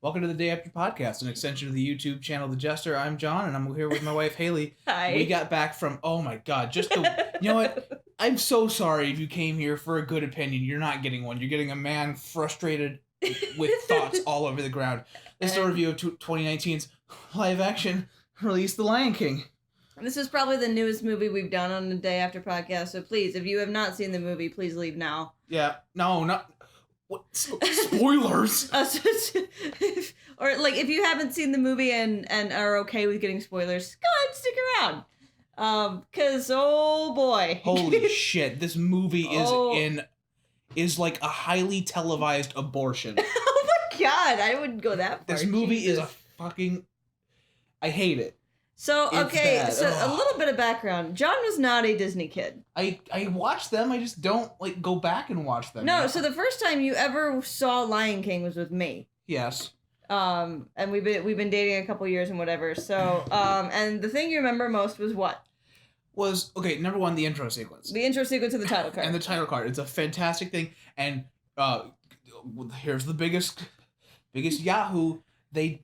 Welcome to the Day After Podcast, an extension of the YouTube channel, The Jestour. I'm John, and I'm here with my wife, Haley. Hi. We got back from, oh my god, you know what? I'm so sorry if you came here for a good opinion. You're not getting one. You're getting a man frustrated with thoughts all over the ground. This is a review of 2019's live action release, The Lion King. This is probably the newest movie we've done on the Day After Podcast, so please, if you have not seen the movie, please leave now. Yeah, no, not... What? Spoilers? Or, like, if you haven't seen the movie and are okay with getting spoilers, go ahead and stick around. Because, oh boy. Holy shit, this movie is like a highly televised abortion. Oh my god, I wouldn't go that far. This movie Jesus. is a fucking... I hate it. So, okay, bad. so Ugh. a little bit of background. John was not a Disney kid. I watch them, I just don't, like, go back and watch them. No, you know? so the first time you ever saw Lion King was with me. Yes. And we've been dating a couple years and whatever. So, and the thing you remember most was what? Okay, number one, the intro sequence. The intro sequence of the title card. And the title card. It's a fantastic thing. And here's the biggest yahoo. They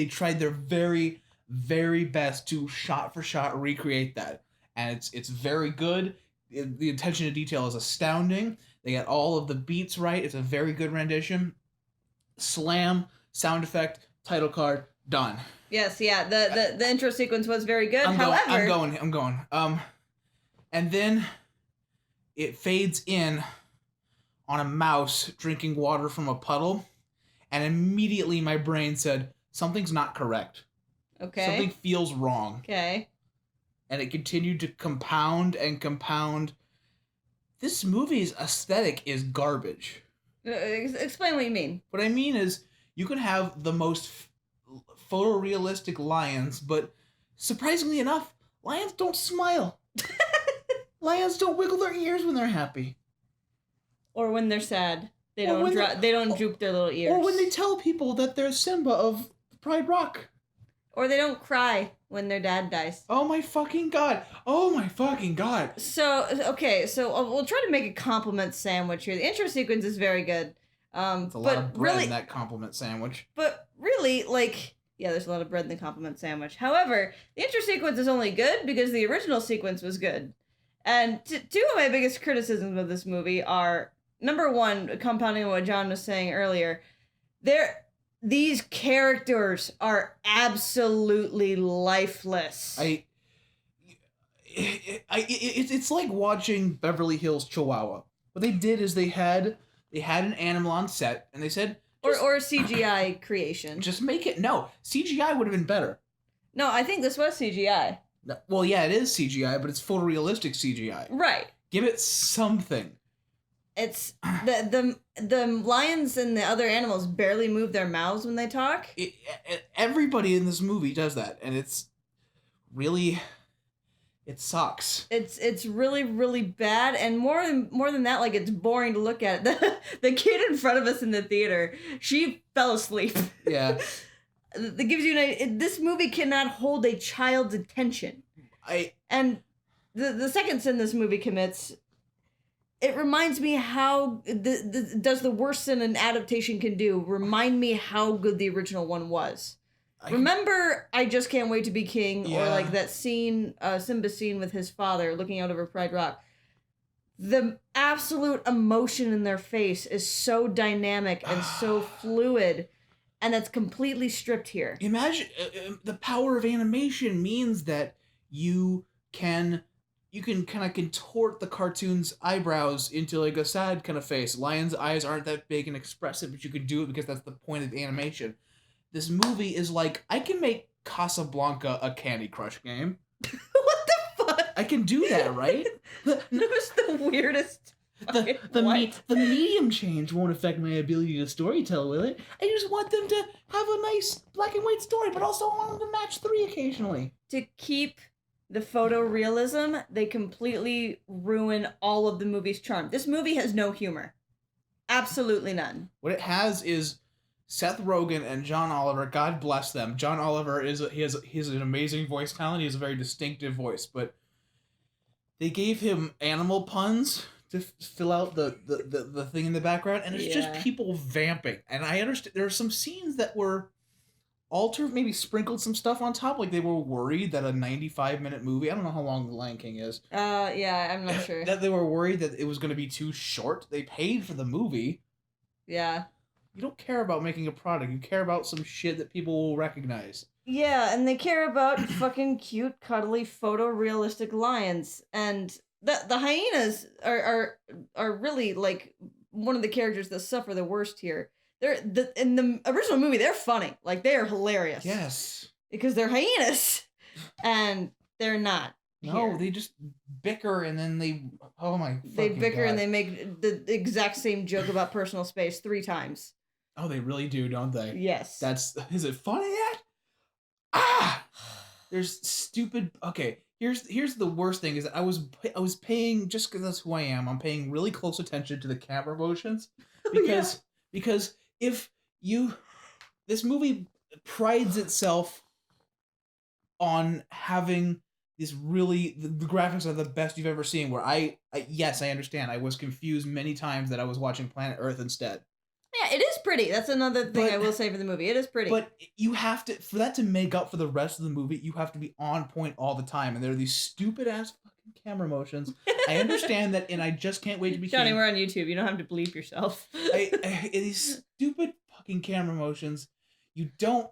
tried their very, very best to shot for shot recreate that. And it's very good. The attention to detail is astounding. They got all of the beats right. It's a very good rendition. Slam, sound effect, title card, done. Yes, yeah. The intro sequence was very good. I'm However, going. And then it fades in on a mouse drinking water from a puddle, and immediately my brain said, something's not correct. okay. Something feels wrong. Okay. And it continued to compound and compound. This movie's aesthetic is garbage. Explain what you mean. What I mean is, you can have the most photorealistic lions, but surprisingly enough, lions don't smile. Lions don't wiggle their ears when they're happy. Or when they're sad, they Or when don't droop their little ears. Or when they tell people that they're Simba of Pride Rock. Or they don't cry when their dad dies. Oh my fucking god. Oh my fucking god. So, okay, so we'll try to make a compliment sandwich here. The intro sequence is very good. It's a lot of bread in that compliment sandwich. But really, like, yeah, there's a lot of bread in the compliment sandwich. However, the intro sequence is only good because the original sequence was good. And two of my biggest criticisms of this movie are, number one, compounding what John was saying earlier, these characters are absolutely lifeless. It's like watching Beverly Hills Chihuahua. What they did is they had an animal on set, and they said... Or CGI creation. Just make it... No, CGI would have been better. No, I think this was CGI. Well, yeah, it is CGI, but it's photorealistic CGI. Right. Give it something. It's... The lions and the other animals barely move their mouths when they talk. Everybody in this movie does that, and it's really... It sucks. It's really, really bad, and more than that, like, it's boring to look at. The kid in front of us in the theater, she fell asleep. Yeah. That gives you this movie cannot hold a child's attention. And the second sin this movie commits, it reminds me how does the worst sin an adaptation can do. Remind me how good the original one was. Remember I Just Can't Wait to Be King, yeah. or like that scene, Simba scene with his father looking out over Pride Rock. The absolute emotion in their face is so dynamic and so fluid, and that's completely stripped here. Imagine the power of animation means that you can kind of contort the cartoon's eyebrows into like a sad kind of face. Lions' eyes aren't that big and expressive, but you can do it because that's the point of animation. This movie is like, I can make Casablanca a Candy Crush game. What the fuck? I can do that, right? That was the weirdest. The medium change won't affect my ability to storytell, will it? I just want them to have a nice black and white story, but also I want them to match 3 occasionally. To keep the photorealism, they completely ruin all of the movie's charm. This movie has no humor. Absolutely none. What it has is Seth Rogen and John Oliver, God bless them. John Oliver he has an amazing voice talent. He has a very distinctive voice, but they gave him animal puns to fill out the thing in the background, and it's just Yeah. people vamping. And I understand there are some scenes that were altered, maybe sprinkled some stuff on top, like they were worried that a 95-minute movie, I don't know how long The Lion King is, Yeah, I'm not sure. that they were worried that it was going to be too short. They paid for the movie. Yeah. You don't care about making a product. You care about some shit that people will recognize. Yeah, and they care about fucking cute, cuddly, photorealistic lions, and the hyenas are really like one of the characters that suffer the worst here. In the original movie, they're funny, like they are hilarious. Yes. Because they're hyenas, and they're not. No, here. they just bicker and then they. Oh my. They bicker God. and they make the exact same joke about personal space 3 times. Oh, they really do, don't they? Yes. Is it funny yet? Ah! There's stupid. Okay, here's the worst thing is that I was paying, just because that's who I am. I'm paying really close attention to the camera motions because if you, this movie prides itself on having this really, the graphics are the best you've ever seen. Where yes, I understand. I was confused many times that I was watching Planet Earth instead. Yeah, it is pretty. That's another thing But- I will say for the movie. It is pretty. But you have to, for that to make up for the rest of the movie, you have to be on point all the time. And there are these stupid ass fucking camera motions. I understand that, and I just can't wait to be Johnny, king. we're on YouTube. You don't have to bleep yourself. These stupid fucking camera motions. You don't.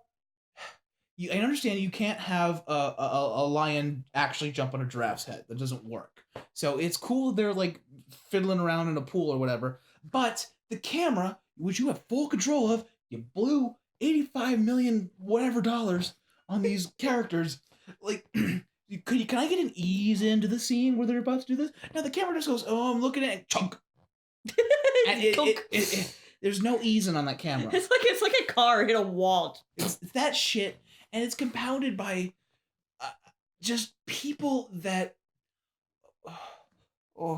I understand you can't have a lion actually jump on a giraffe's head. That doesn't work. So it's cool they're like fiddling around in a pool or whatever. But the camera, which you have full control of, you blew $85 million whatever dollars on these characters. Like, can I get an ease into the scene where they're about to do this? No, the camera just goes, oh, I'm looking at it, chunk. And there's no easing on that camera. It's like a car hit a wall. It's that shit, and it's compounded by just people that.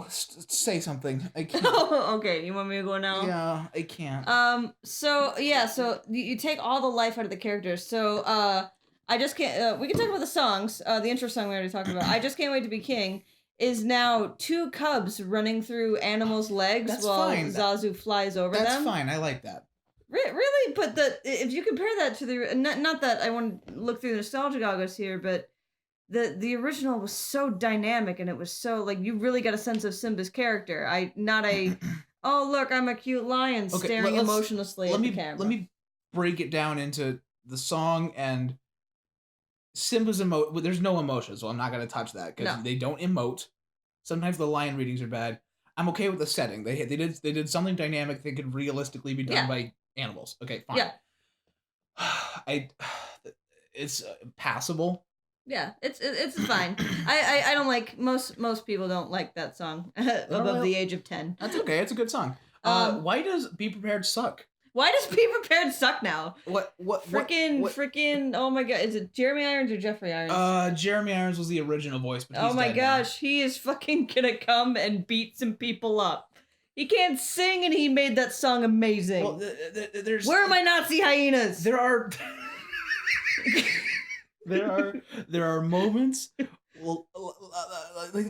Say something. I can't. Oh, okay. You want me to go now? Yeah, I can't. So you take all the life out of the characters. So I just can't. We can talk about the songs. The intro song we already talked about. I Just Can't Wait to Be King is now 2 cubs running through animals' legs That's while fine. Zazu flies over them. That's fine. I like that. Really, but if you compare that to the not that I want to look through the nostalgia goggles here, but the original was so dynamic and it was so like you really got a sense of Simba's character. Oh look, I'm a cute lion staring emotionlessly at the camera. Let me break it down into the song and Simba's there's no emotion, so I'm not gonna touch that because they don't emote. Sometimes the line readings are bad. I'm okay with the setting. They did something dynamic that could realistically be done by animals. Okay, fine. Yeah. It's passable. Yeah, it's fine. I don't like most people don't like that song above the age of 10. That's okay. It's a good song. Why does Be Prepared suck? Why does Be Prepared suck now? What? Freaking! Oh my god! Is it Jeremy Irons or Jeffrey Irons? Jeremy Irons was the original voice, but he's oh my dead now. gosh, he is fucking gonna come and beat some people up. He can't sing, and he made that song amazing. Well, Where are my Nazi hyenas? There are. there are moments, well, like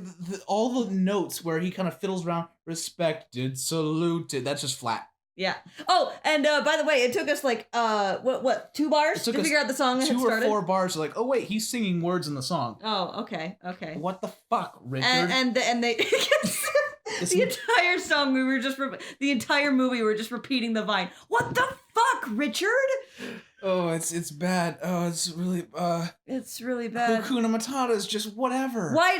all the notes where he kind of fiddles around, respected, saluted. That's just flat. Yeah. Oh, and by the way, it took us like 2 bars to figure out the song. 2 or 4 bars. Like, oh wait, he's singing words in the song. Oh, okay. What the fuck, Richard? And they. The entire song we were just the entire movie we were just repeating the vine. What the fuck, Richard? Oh, it's bad. Oh, it's really bad. Hakuna Matata is just whatever. Why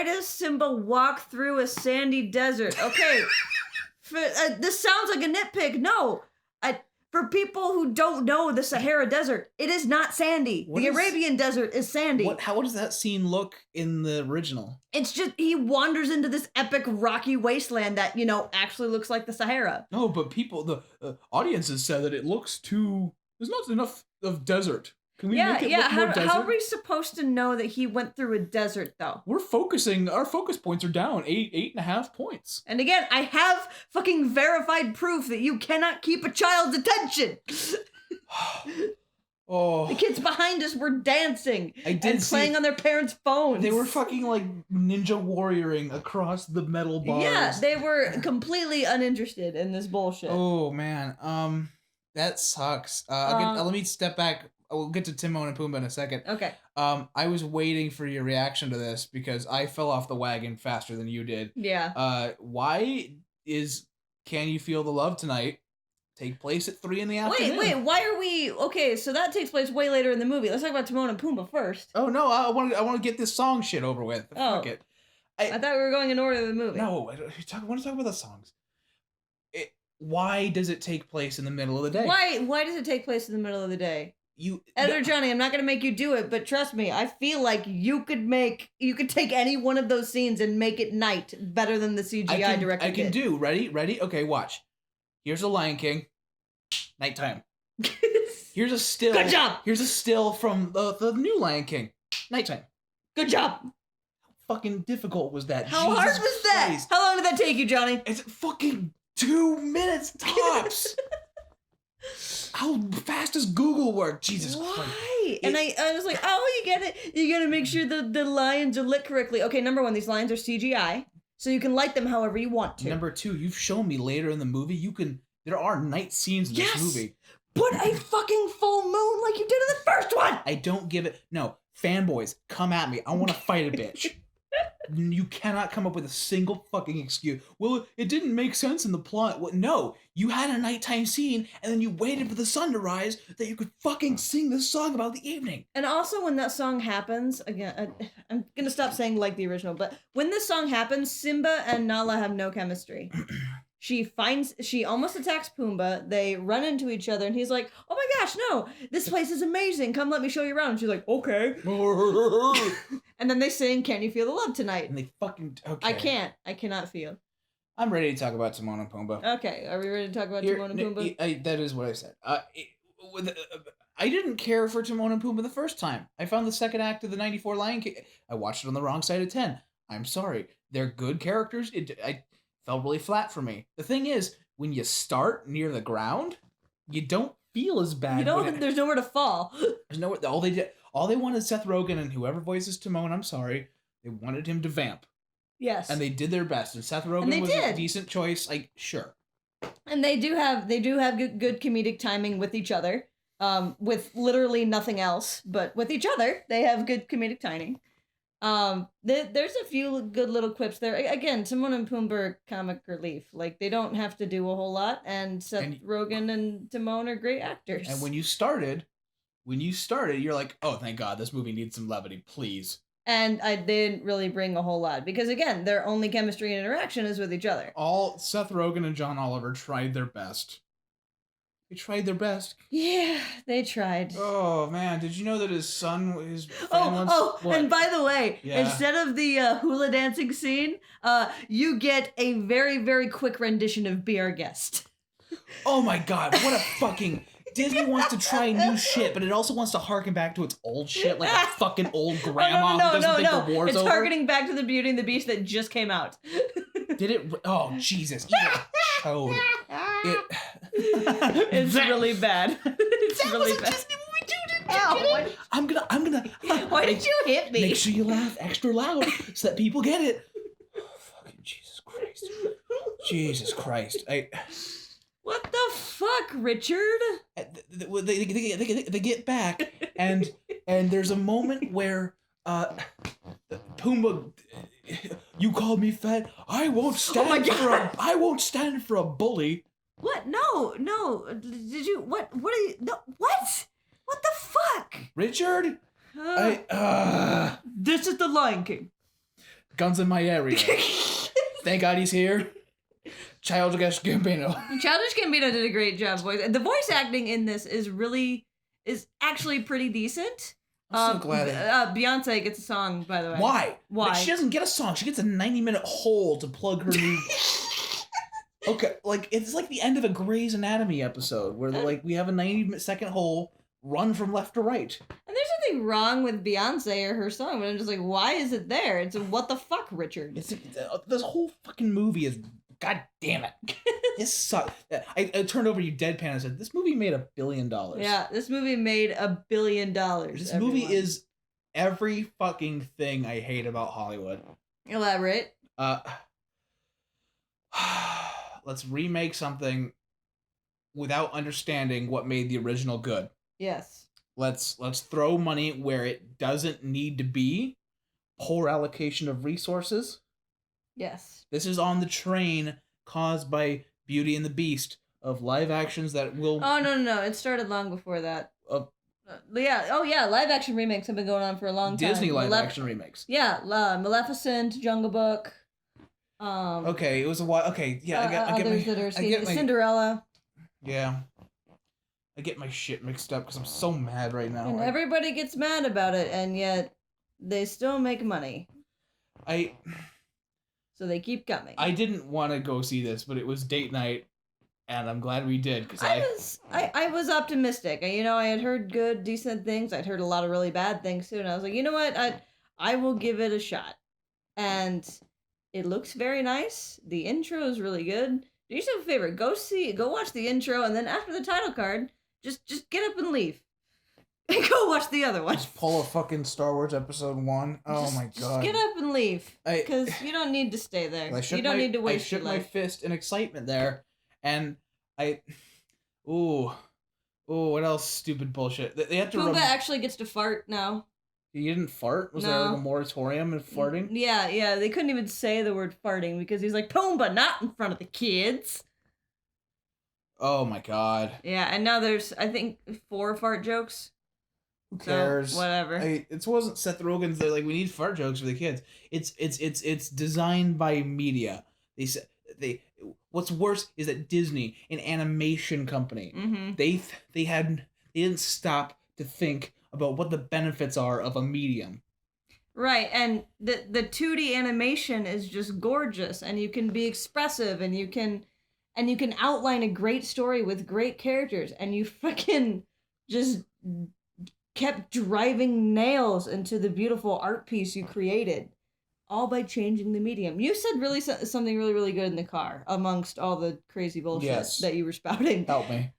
does Simba walk through a sandy desert? Okay. This sounds like a nitpick. No. For people who don't know the Sahara Desert, it is not sandy. Arabian Desert is sandy. How does that scene look in the original? It's just he wanders into this epic rocky wasteland that, actually looks like the Sahara. No, but the audiences said that it looks too... There's not enough of desert. Can we make it look more desert? How are we supposed to know that he went through a desert, though? Our focus points are down 8.5 points. And again, I have fucking verified proof that you cannot keep a child's attention. Oh, The kids behind us were dancing and playing see, on their parents' phones. they were fucking like ninja warrioring across the metal bars. Yeah, they were completely uninterested in this bullshit. Oh man, that sucks. Let me step back. We'll get to Timon and Pumbaa in a second. Okay. I was waiting for your reaction to this because I fell off the wagon faster than you did. Yeah. Why is Can You Feel the Love Tonight take place at 3 in the afternoon? Wait, why are we... Okay, so that takes place way later in the movie. Let's talk about Timon and Pumbaa first. Oh no, I want to get this song shit over with. Oh. Fuck it. I thought we were going in order of the movie. No, I want to talk about the songs. Why does it take place in the middle of the day? Why does it take place in the middle of the day? Editor No, Johnny, I'm not gonna make you do it, but trust me, I feel like you could take any one of those scenes and make it night better than the CGI director I can did. do. Ready? Okay, watch. Here's a Lion King. Nighttime. Here's a still. Good job. Here's a still from the new Lion King. Nighttime. Good job. How fucking difficult was that? How hard was that? Christ. How long did that take you, Johnny? It's fucking 2 minutes tops. How fast does Google work? Jesus Christ. Why? And I was like, oh, you gotta make sure the lions are lit correctly. Okay, number one, these lions are CGI, so you can light them however you want to. Number two, you've shown me later in the movie there are night scenes in this movie. Put a fucking full moon like you did in the first one! I don't give it. No, fanboys, come at me. I want to fight a bitch. You cannot come up with a single fucking excuse. Well, it didn't make sense in the plot. Well, no, you had a nighttime scene, and then you waited for the sun to rise that you could fucking sing this song about the evening. And also, when that song happens, again, I'm gonna stop saying like the original, but when this song happens, Simba and Nala have no chemistry. She almost attacks Pumbaa. They run into each other, and he's like, "Oh my gosh, no! This place is amazing. Come, let me show you around." And she's like, "Okay." And then they sing, "Can You Feel the Love Tonight?" And they fucking okay. I cannot feel. I'm ready to talk about Timon and Pumbaa. Okay, are we ready to talk about Timon and Pumbaa? That is what I said. I didn't care for Timon and Pumbaa the first time. I found the second act of the '94 Lion King. I watched it on the wrong side of 10. I'm sorry. They're good characters. I fell really flat for me. The thing is, when you start near the ground, you don't feel as bad. There's nowhere to fall. There's nowhere. All they wanted Seth Rogen and whoever voices Timon. I'm sorry, they wanted him to vamp. Yes. And they did their best. And Seth Rogen was a decent choice. Like, sure. And they do have good comedic timing with each other. With literally nothing else, but with each other, they have good comedic timing. There's a few good little quips there. Again, Timon and Pumbaa are comic relief. Like, they don't have to do a whole lot, and Seth Rogen and Timon are great actors. And when you started, you're like, oh, thank God, this movie needs some levity, please. And they didn't really bring a whole lot, because again, their only chemistry and interaction is with each other. All Seth Rogen and John Oliver tried their best. They tried their best. Yeah, they tried. Oh man, did you know that his son is? And by the way, instead of the hula dancing scene, you get a very, very quick rendition of "Be Our Guest." Oh my God! What a fucking Disney wants to try new shit, but it also wants to harken back to its old shit, like a fucking old grandma who doesn't think the war's over. It's harkening back to the Beauty and the Beast that just came out. Did it? Oh Jesus! Chode. It's really bad. It's really bad. Disney movie, dude. I'm gonna. Why did you hit me? Make sure you laugh extra loud so that people get it. Oh, fucking Jesus Christ! Jesus Christ! What the fuck, Richard? They get back, and there's a moment where Pumbaa, you called me fat. I won't stand I won't stand for a bully. What? No. Did you? What? What are you? No. What? What the fuck? Richard, This is the Lion King. Guns in my area. Thank God he's here. Childish Gambino. Childish Gambino did a great job voice. The voice acting in this is actually pretty decent. I'm so glad. Beyonce gets a song, by the way. Why? Why? She doesn't get a song. She gets a 90-minute hole to plug her new. Okay, like it's like the end of a Grey's Anatomy episode where we have a 90-second hole run from left to right. And there's nothing wrong with Beyonce or her song, but I'm just like, why is it there? It's what the fuck, Richard? This whole fucking movie is God damn it. This sucks. I turned over you deadpan and said, this movie made $1 billion. Yeah, this movie made $1 billion. This movie is every fucking thing I hate about Hollywood. Elaborate. Let's remake something without understanding what made the original good. Yes. Let's throw money where it doesn't need to be. Poor allocation of resources. Yes. This is on the train caused by Beauty and the Beast of live actions that will. Oh no! It started long before that. Yeah. Oh yeah. Live action remakes have been going on for a long time. Disney live action remakes. Yeah. Maleficent, Jungle Book. Okay, it was a while. Okay, yeah. I get my Cinderella. Yeah. I get my shit mixed up because I'm so mad right now. And everybody gets mad about it, and yet they still make money. So they keep coming. I didn't want to go see this, but it was date night, and I'm glad we did because I was optimistic. You know, I had heard good, decent things. I'd heard a lot of really bad things too, and I was like, you know what, I will give it a shot. And it looks very nice. The intro is really good. Do yourself a favor, go watch the intro, and then after the title card, just get up and leave. And go watch the other one. Just pull a fucking Star Wars Episode 1. Oh my god. Just get up and leave. Because you don't need to stay there. You don't need to waste your life. I shook my fist in excitement there. And what else stupid bullshit? They have to Pumbaa actually gets to fart now. You didn't fart? Was there like a moratorium in farting? Yeah. They couldn't even say the word farting because he's like, Pumbaa, not in front of the kids. Oh my god. Yeah, and now there's, I think, 4 fart jokes. Who cares? So, whatever. It wasn't Seth Rogen's. They're like, we need fart jokes for the kids. It's designed by media. What's worse is that Disney, an animation company, they didn't stop to think about what the benefits are of a medium. Right, and the 2D animation is just gorgeous, and you can be expressive, and you can outline a great story with great characters, and you fucking just kept driving nails into the beautiful art piece you created, all by changing the medium. You said something really, really good in the car amongst all the crazy bullshit that you were spouting. Help me.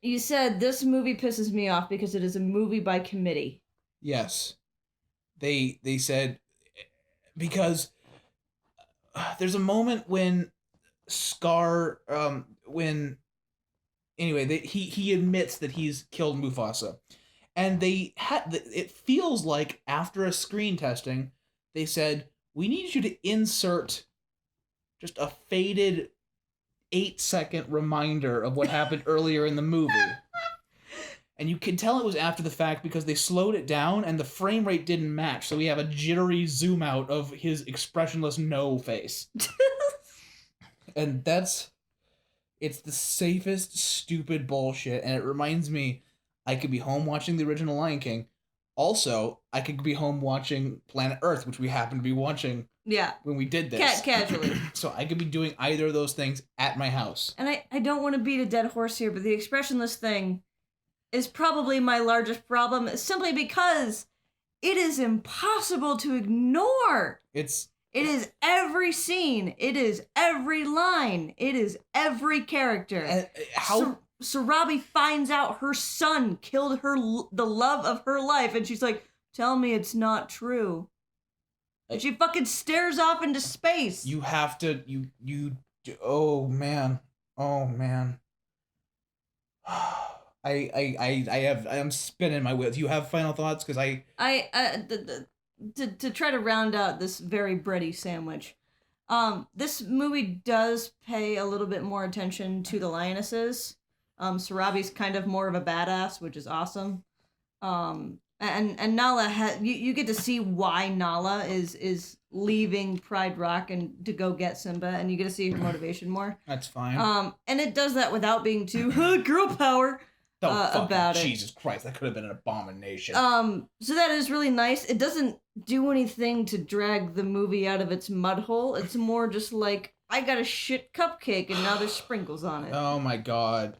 You said this movie pisses me off because it is a movie by committee. Yes. They said because there's a moment when Scar he admits that he's killed Mufasa, and it feels like after a screen testing they said, we need you to insert just a faded 8-second reminder of what happened earlier in the movie. And you can tell it was after the fact because they slowed it down and the frame rate didn't match, so we have a jittery zoom out of his expressionless no face. And it's the safest stupid bullshit, and it reminds me I could be home watching the original Lion King. Also, I could be home watching Planet Earth, which we happened to be watching when we did this. Casually. So I could be doing either of those things at my house. And I don't want to beat a dead horse here, but the expressionless thing is probably my largest problem, simply because it is impossible to ignore. It is every scene. It is every line. It is every character. Sarabi finds out her son killed the love of her life, and she's like, tell me it's not true. And she fucking stares off into space. You have to, oh man. I'm spinning my wheels. You have final thoughts? Because to try to round out this very bready sandwich, this movie does pay a little bit more attention to the lionesses. Sarabi's kind of more of a badass, which is awesome. And Nala you get to see why Nala is leaving Pride Rock and to go get Simba, and you get to see her motivation more. That's fine. And it does that without being too girl power. About it. Jesus Christ, that could have been an abomination. So that is really nice. It doesn't do anything to drag the movie out of its mud hole. It's more just like, I got a shit cupcake and now there's sprinkles on it. Oh my god.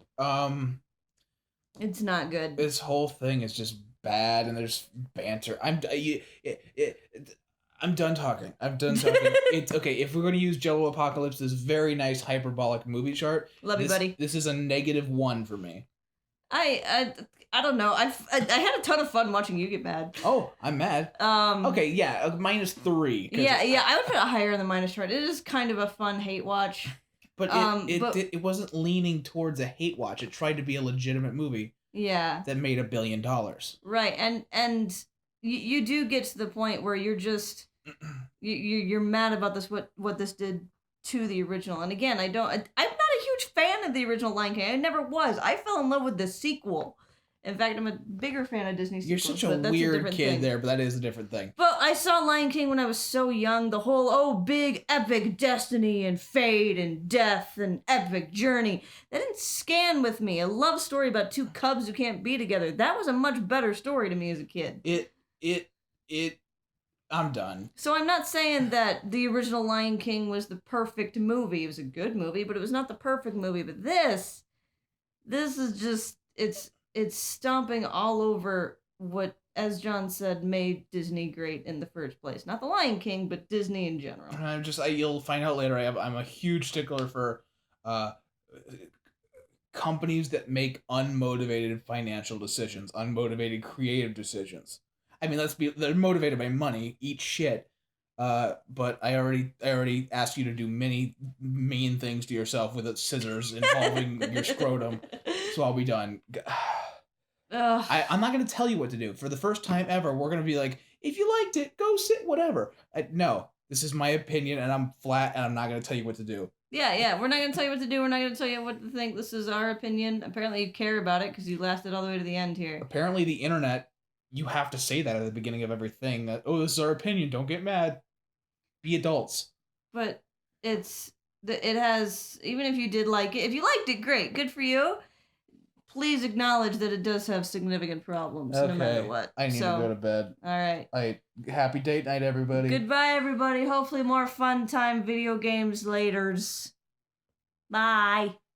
It's not good. This whole thing is just bad, and there's banter. I'm done talking. I'm done talking. It's okay. If we're going to use Jello Apocalypse, this very nice hyperbolic movie chart, Love you, buddy. This is a -1 for me. I don't know. I had a ton of fun watching you get mad. Oh, I'm mad. Okay, yeah, a -3. Yeah. I would put it higher than the -1. It is kind of a fun hate watch. But it wasn't leaning towards a hate watch. It tried to be a legitimate movie. Yeah. That made $1 billion. Right, and you do get to the point where you're just you're mad about this what this did to the original. And again, I'm not a huge fan of the original Lion King. I never was. I fell in love with the sequel. In fact, I'm a bigger fan of Disney sequels. You're such a weird kid there, but that is a different thing. But I saw Lion King when I was so young. The whole, big, epic destiny and fate and death and epic journey. That didn't scan with me. A love story about two cubs who can't be together. That was a much better story to me as a kid. I'm done. So I'm not saying that the original Lion King was the perfect movie. It was a good movie, but it was not the perfect movie. But this is just, it's stomping all over what, as John said, made Disney great in the first place. Not the Lion King, but Disney in general. You'll find out later. I'm a huge stickler for companies that make unmotivated financial decisions, unmotivated creative decisions. I mean, they're motivated by money, eat shit. But I already asked you to do many mean things to yourself with scissors involving your scrotum. So I'll be done. I'm not going to tell you what to do. For the first time ever, we're going to be like, if you liked it, go sit, whatever. No, this is my opinion, and I'm flat, and I'm not going to tell you what to do. Yeah, we're not going to tell you what to do. We're not going to tell you what to think. This is our opinion. Apparently you care about it because you lasted all the way to the end here. Apparently the internet, you have to say that at the beginning of everything. That, this is our opinion. Don't get mad. Be adults. But it has, even if you did like it, if you liked it, great. Good for you. Please acknowledge that it does have significant problems, no matter what. I need to go to bed. All right. Happy date night, everybody. Goodbye, everybody. Hopefully more fun time video games laters. Bye.